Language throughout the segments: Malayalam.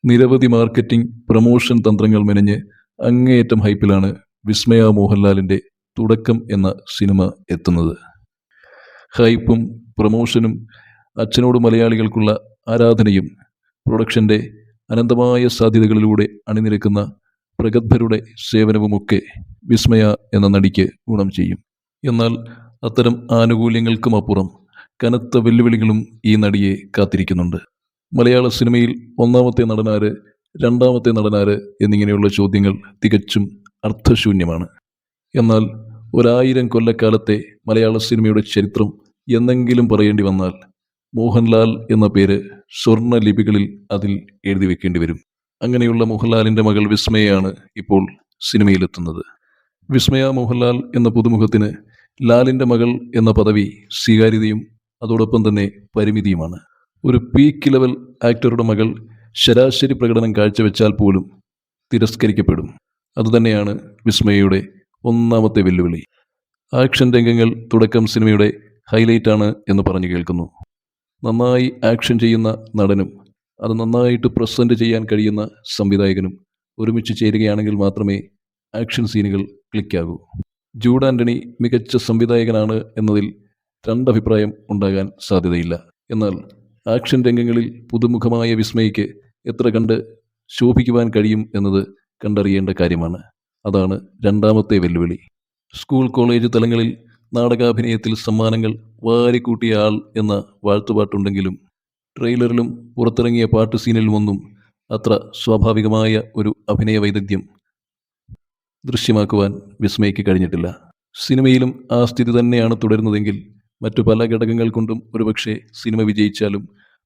നിരവധി മാർക്കറ്റിംഗ് പ്രൊമോഷൻ തന്ത്രങ്ങൾ മെനഞ്ഞ് അങ്ങേയറ്റം ഹൈപ്പിലാണ് വിസ്മയ മോഹൻലാലിൻ്റെ തുടക്കം എന്ന സിനിമ എത്തുന്നത്. ഹൈപ്പും പ്രൊമോഷനും അച്ഛനോട് മലയാളികൾക്കുള്ള ആരാധനയും പ്രൊഡക്ഷൻ്റെ അനന്തമായ സാധ്യതകളിലൂടെ അണിനിരക്കുന്ന പ്രഗത്ഭരുടെ സേവനവുമൊക്കെ വിസ്മയ എന്ന നടിക്ക് ഗുണം ചെയ്യും. എന്നാൽ അത്തരം ആനുകൂല്യങ്ങൾക്കുമപ്പുറം കനത്ത വെല്ലുവിളികളും ഈ നടിയെ കാത്തിരിക്കുന്നുണ്ട്. മലയാള സിനിമയിൽ ഒന്നാമത്തെ നടനാര്, രണ്ടാമത്തെ നടനാര് എന്നിങ്ങനെയുള്ള ചോദ്യങ്ങൾ തികച്ചും അർത്ഥശൂന്യമാണ്. എന്നാൽ 1000 കൊല്ലക്കാലത്തെ മലയാള സിനിമയുടെ ചരിത്രം എന്നെങ്കിലും പറയേണ്ടി വന്നാൽ മോഹൻലാൽ എന്ന പേര് സ്വർണ്ണ ലിപികളിൽ അതിൽ എഴുതി വെക്കേണ്ടി വരും. അങ്ങനെയുള്ള മോഹൻലാലിൻ്റെ മകൾ വിസ്മയയാണ് ഇപ്പോൾ സിനിമയിലെത്തുന്നത്. വിസ്മയ മോഹൻലാൽ എന്ന പുതുമുഖത്തിന് ലാലിൻ്റെ മകൾ എന്ന പദവി സ്വീകാര്യതയും അതോടൊപ്പം തന്നെ പരിമിതിയുമാണ്. ഒരു പീക്ക് ലെവൽ ആക്ടറുടെ മകൾ ശരാശരി പ്രകടനം കാഴ്ചവെച്ചാൽ പോലും തിരസ്കരിക്കപ്പെടും. അതുതന്നെയാണ് വിസ്മയയുടെ ഒന്നാമത്തെ വെല്ലുവിളി. ആക്ഷൻ രംഗങ്ങൾ തുടക്കം സിനിമയുടെ ഹൈലൈറ്റാണ് എന്ന് പറഞ്ഞു കേൾക്കുന്നു. നന്നായി ആക്ഷൻ ചെയ്യുന്ന നടനും അത് നന്നായിട്ട് പ്രസൻറ്റ് ചെയ്യാൻ കഴിയുന്ന സംവിധായകനും ഒരുമിച്ച് ചേരുകയാണെങ്കിൽ മാത്രമേ ആക്ഷൻ സീനുകൾ ക്ലിക്കാകൂ. ജൂഡ് ആൻ്റണി മികച്ച സംവിധായകനാണ് എന്നതിൽ രണ്ടഭിപ്രായം ഉണ്ടാകാൻ സാധ്യതയില്ല. എന്നാൽ ആക്ഷൻ രംഗങ്ങളിൽ പുതുമുഖമായ വിസ്മയ്ക്ക് എത്ര കണ്ട് ശോഭിക്കുവാൻ കഴിയും എന്നത് കണ്ടറിയേണ്ട കാര്യമാണ്. അതാണ് രണ്ടാമത്തെ വെല്ലുവിളി. സ്കൂൾ കോളേജ് തലങ്ങളിൽ നാടകാഭിനയത്തിൽ സമ്മാനങ്ങൾ വാരിക്കൂട്ടിയ ആൾ എന്ന വാഴ്ത്തുപാട്ടുണ്ടെങ്കിലും ട്രെയിലറിലും പുറത്തിറങ്ങിയ പാട്ട് സീനിലുമൊന്നും അത്ര സ്വാഭാവികമായ ഒരു അഭിനയ വൈദഗ്ധ്യം ദൃശ്യമാക്കുവാൻ വിസ്മയ്ക്ക് കഴിഞ്ഞിട്ടില്ല. സിനിമയിലും ആ സ്ഥിതി തന്നെയാണ് തുടരുന്നതെങ്കിൽ മറ്റു പല ഘടകങ്ങൾ കൊണ്ടും ഒരുപക്ഷെ സിനിമ വിജയിച്ചാലും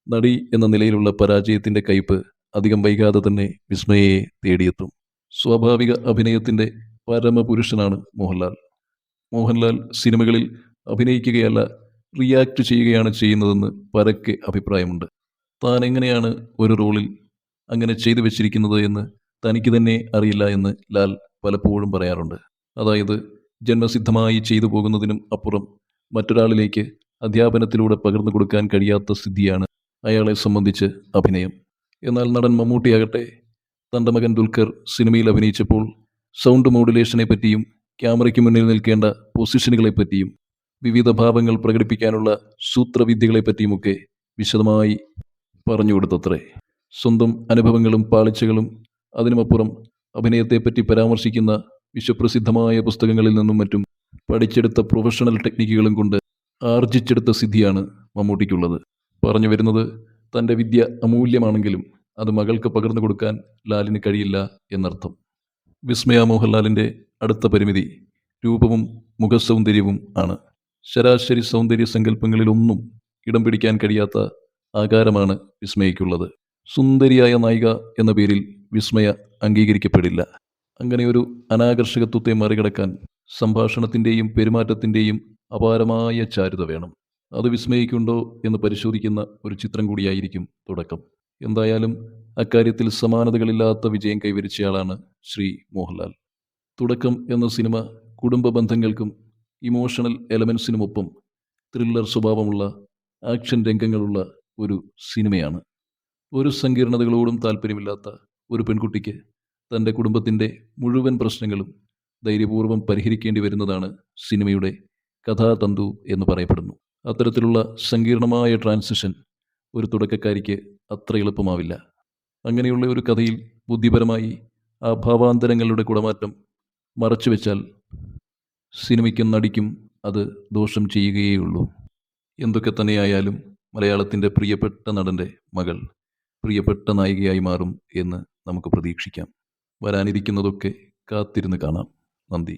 നടി എന്ന നിലയിലുള്ള പരാജയത്തിൻ്റെ കയ്പ് അധികം വൈകാതെ തന്നെ വിസ്മയയെ തേടിയെത്തും. സ്വാഭാവിക അഭിനയത്തിൻ്റെ പരമപുരുഷനാണ് മോഹൻലാൽ. മോഹൻലാൽ സിനിമകളിൽ അഭിനയിക്കുകയല്ല, റിയാക്ട് ചെയ്യുകയാണ് ചെയ്യുന്നതെന്ന് പരക്കെ അഭിപ്രായമുണ്ട്. താൻ എങ്ങനെയാണ് ഒരു റോളിൽ അങ്ങനെ ചെയ്തു വെച്ചിരിക്കുന്നത് എന്ന് തനിക്ക് തന്നെ അറിയില്ല എന്ന് ലാൽ പലപ്പോഴും പറയാറുണ്ട്. അതായത് ജന്മസിദ്ധമായി ചെയ്തു പോകുന്നതിനും അപ്പുറം മറ്റൊരാളിലേക്ക് അധ്യാപനത്തിലൂടെ പകർന്നു കൊടുക്കാൻ കഴിയാത്ത സിദ്ധിയാണ് അയാളെ സംബന്ധിച്ച് അഭിനയം. എന്നാൽ നടൻ മമ്മൂട്ടിയാകട്ടെ തൻ്റെ മകൻ ദുൽഖർ സിനിമയിൽ അഭിനയിച്ചപ്പോൾ സൗണ്ട് മോഡുലേഷനെ പറ്റിയും ക്യാമറയ്ക്ക് മുന്നിൽ നിൽക്കേണ്ട പൊസിഷനുകളെപ്പറ്റിയും വിവിധ ഭാവങ്ങൾ പ്രകടിപ്പിക്കാനുള്ള സൂത്രവിദ്യകളെപ്പറ്റിയുമൊക്കെ വിശദമായി പറഞ്ഞു കൊടുത്തത്രേ. സ്വന്തം അനുഭവങ്ങളും പാളിച്ചകളും അതിനുമപ്പുറം അഭിനയത്തെപ്പറ്റി പരാമർശിക്കുന്ന വിശ്വപ്രസിദ്ധമായ പുസ്തകങ്ങളിൽ നിന്നും മറ്റും പഠിച്ചെടുത്ത പ്രൊഫഷണൽ ടെക്നിക്കുകളും കൊണ്ട് ആർജിച്ചെടുത്ത സിദ്ധിയാണ് മമ്മൂട്ടിക്കുള്ളത്. പറഞ്ഞു വരുന്നത് തൻ്റെ വിദ്യ അമൂല്യമാണെങ്കിലും അത് മകൾക്ക് പകർന്നു കൊടുക്കാൻ ലാലിന് കഴിയില്ല എന്നർത്ഥം. വിസ്മയ മോഹൻലാലിൻ്റെ അടുത്ത പരിമിതി രൂപവും മുഖസൗന്ദര്യവും ആണ്. ശരാശരി സൗന്ദര്യ സങ്കല്പങ്ങളിലൊന്നും ഇടം പിടിക്കാൻ കഴിയാത്ത ആകാരമാണ് വിസ്മയയ്ക്കുള്ളത്. സുന്ദരിയായ നായിക എന്ന പേരിൽ വിസ്മയ അംഗീകരിക്കപ്പെടില്ല. അങ്ങനെ ഒരു അനാകർഷകത്വത്തെ മറികടക്കാൻ സംഭാഷണത്തിൻ്റെയും പെരുമാറ്റത്തിൻ്റെയും അപാരമായ ചാരുത വേണം. അത് വിസ്മയിക്കുണ്ടോ എന്ന് പരിശോധിക്കുന്ന ഒരു ചിത്രം കൂടിയായിരിക്കും തുടക്കം. എന്തായാലും അക്കാര്യത്തിൽ സമാനതകളില്ലാത്ത വിജയം കൈവരിച്ചയാളാണ് ശ്രീ മോഹൻലാൽ. തുടക്കം എന്ന സിനിമ കുടുംബ ബന്ധങ്ങൾക്കും ഇമോഷണൽ എലമെൻസിനുമൊപ്പം ത്രില്ലർ സ്വഭാവമുള്ള ആക്ഷൻ രംഗങ്ങളുള്ള ഒരു സിനിമയാണ്. ഒരു സങ്കീർണതകളോടും താല്പര്യമില്ലാത്ത ഒരു പെൺകുട്ടിക്ക് തൻ്റെ കുടുംബത്തിൻ്റെ മുഴുവൻ പ്രശ്നങ്ങളും ധൈര്യപൂർവ്വം പരിഹരിക്കേണ്ടി വരുന്നതാണ് സിനിമയുടെ കഥാതന്തു എന്ന് പറയപ്പെടുന്നു. അത്തരത്തിലുള്ള സങ്കീർണമായ ട്രാൻസിഷൻ ഒരു തുടക്കക്കാരിക്ക് അത്ര എളുപ്പമാവില്ല. അങ്ങനെയുള്ള ഒരു കഥയിൽ ബുദ്ധിപരമായി ആ ഭാവാന്തരങ്ങളുടെ കുടമാറ്റം മറച്ചുവെച്ചാൽ സിനിമയ്ക്കും നടിക്കും അത് ദോഷം ചെയ്യുകയുള്ളൂ. എന്തൊക്കെ തന്നെയായാലും മലയാളത്തിൻ്റെ പ്രിയപ്പെട്ട നടൻ്റെ മകൾ പ്രിയപ്പെട്ട നായികയായി മാറും എന്ന് നമുക്ക് പ്രതീക്ഷിക്കാം. വരാനിരിക്കുന്നതൊക്കെ കാത്തിരുന്ന് കാണാം. നന്ദി.